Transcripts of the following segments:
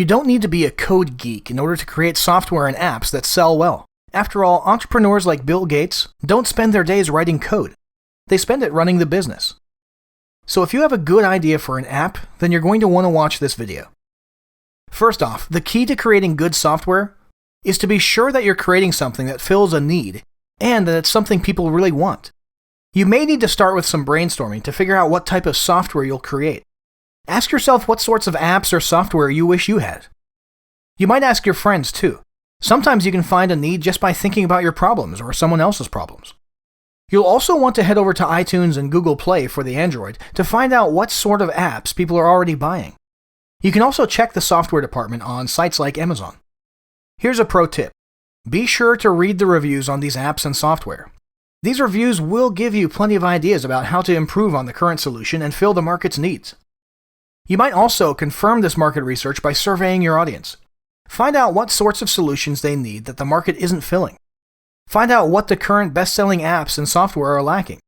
You don't need to be a code geek in order to create software and apps that sell well. After all, entrepreneurs like Bill Gates don't spend their days writing code. They spend it running the business. So if you have a good idea for an app, then you're going to want to watch this video. First off, the key to creating good software is to be sure that you're creating something that fills a need and that it's something people really want. You may need to start with some brainstorming to figure out what type of software you'll create. Ask yourself what sorts of apps or software you wish you had. You might ask your friends too. Sometimes you can find a need just by thinking about your problems or someone else's problems. You'll also want to head over to iTunes and Google Play for the Android to find out what sort of apps people are already buying. You can also check the software department on sites like Amazon. Here's a pro tip. Be sure to read the reviews on these apps and software. These reviews will give you plenty of ideas about how to improve on the current solution and fill the market's needs. You might also confirm this market research by surveying your audience. Find out what sorts of solutions they need that the market isn't filling. Find out what the current best-selling apps and software are lacking.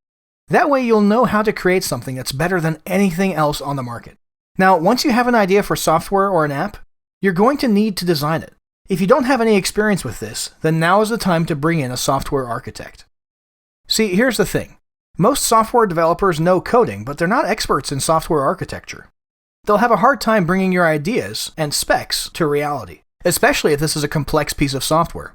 That way you'll know how to create something that's better than anything else on the market. Now, once you have an idea for software or an app, you're going to need to design it. If you don't have any experience with this, then now is the time to bring in a software architect. See, here's the thing. Most software developers know coding, but they're not experts in software architecture. They'll have a hard time bringing your ideas and specs to reality, especially if this is a complex piece of software.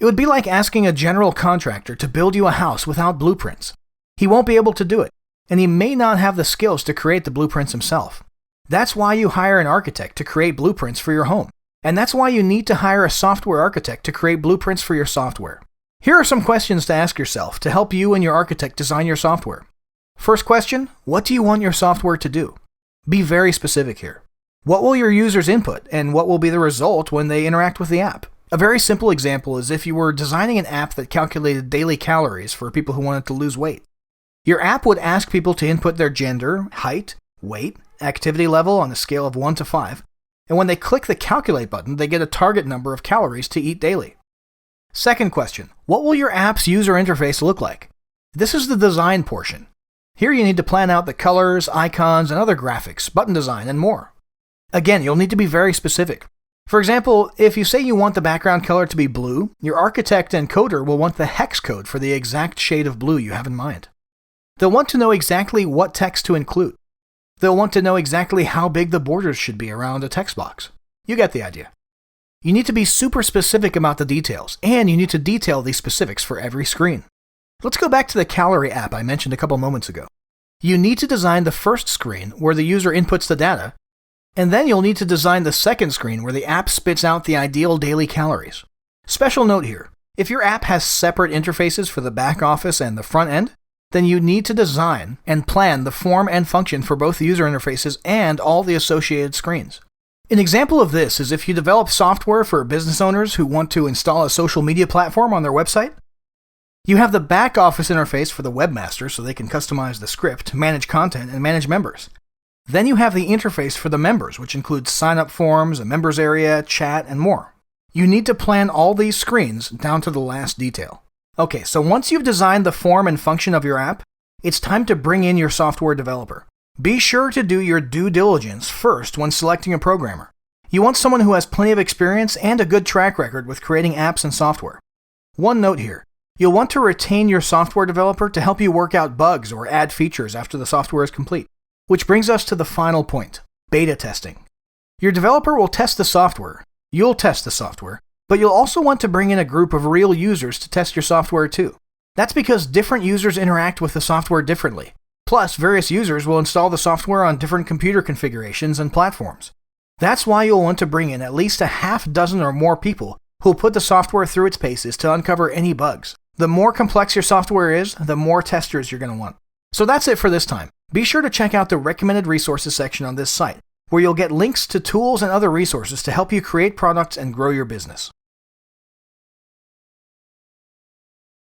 It would be like asking a general contractor to build you a house without blueprints. He won't be able to do it, and he may not have the skills to create the blueprints himself. That's why you hire an architect to create blueprints for your home. And that's why you need to hire a software architect to create blueprints for your software. Here are some questions to ask yourself to help you and your architect design your software. First question, what do you want your software to do? Be very specific here. What will your users input, and what will be the result when they interact with the app? A very simple example is if you were designing an app that calculated daily calories for people who wanted to lose weight. Your app would ask people to input their gender, height, weight, activity level on a scale of 1 to 5, and when they click the calculate button, they get a target number of calories to eat daily. Second question, what will your app's user interface look like? This is the design portion. Here you need to plan out the colors, icons, and other graphics, button design, and more. Again, you'll need to be very specific. For example, if you say you want the background color to be blue, your architect and coder will want the hex code for the exact shade of blue you have in mind. They'll want to know exactly what text to include. They'll want to know exactly how big the borders should be around a text box. You get the idea. You need to be super specific about the details, and you need to detail these specifics for every screen. Let's go back to the calorie app I mentioned a couple moments ago. You need to design the first screen where the user inputs the data, and then you'll need to design the second screen where the app spits out the ideal daily calories. Special note here, if your app has separate interfaces for the back office and the front end, then you need to design and plan the form and function for both the user interfaces and all the associated screens. An example of this is if you develop software for business owners who want to install a social media platform on their website. You have the back office interface for the webmaster so they can customize the script, manage content, and manage members. Then you have the interface for the members, which includes sign-up forms, a members area, chat, and more. You need to plan all these screens down to the last detail. Okay, so once you've designed the form and function of your app, it's time to bring in your software developer. Be sure to do your due diligence first when selecting a programmer. You want someone who has plenty of experience and a good track record with creating apps and software. One note here, you'll want to retain your software developer to help you work out bugs or add features after the software is complete. Which brings us to the final point, beta testing. Your developer will test the software. You'll test the software. But you'll also want to bring in a group of real users to test your software too. That's because different users interact with the software differently. Plus, various users will install the software on different computer configurations and platforms. That's why you'll want to bring in at least a half dozen or more people who'll put the software through its paces to uncover any bugs. The more complex your software is, the more testers you're going to want. So that's it for this time. Be sure to check out the recommended resources section on this site, where you'll get links to tools and other resources to help you create products and grow your business.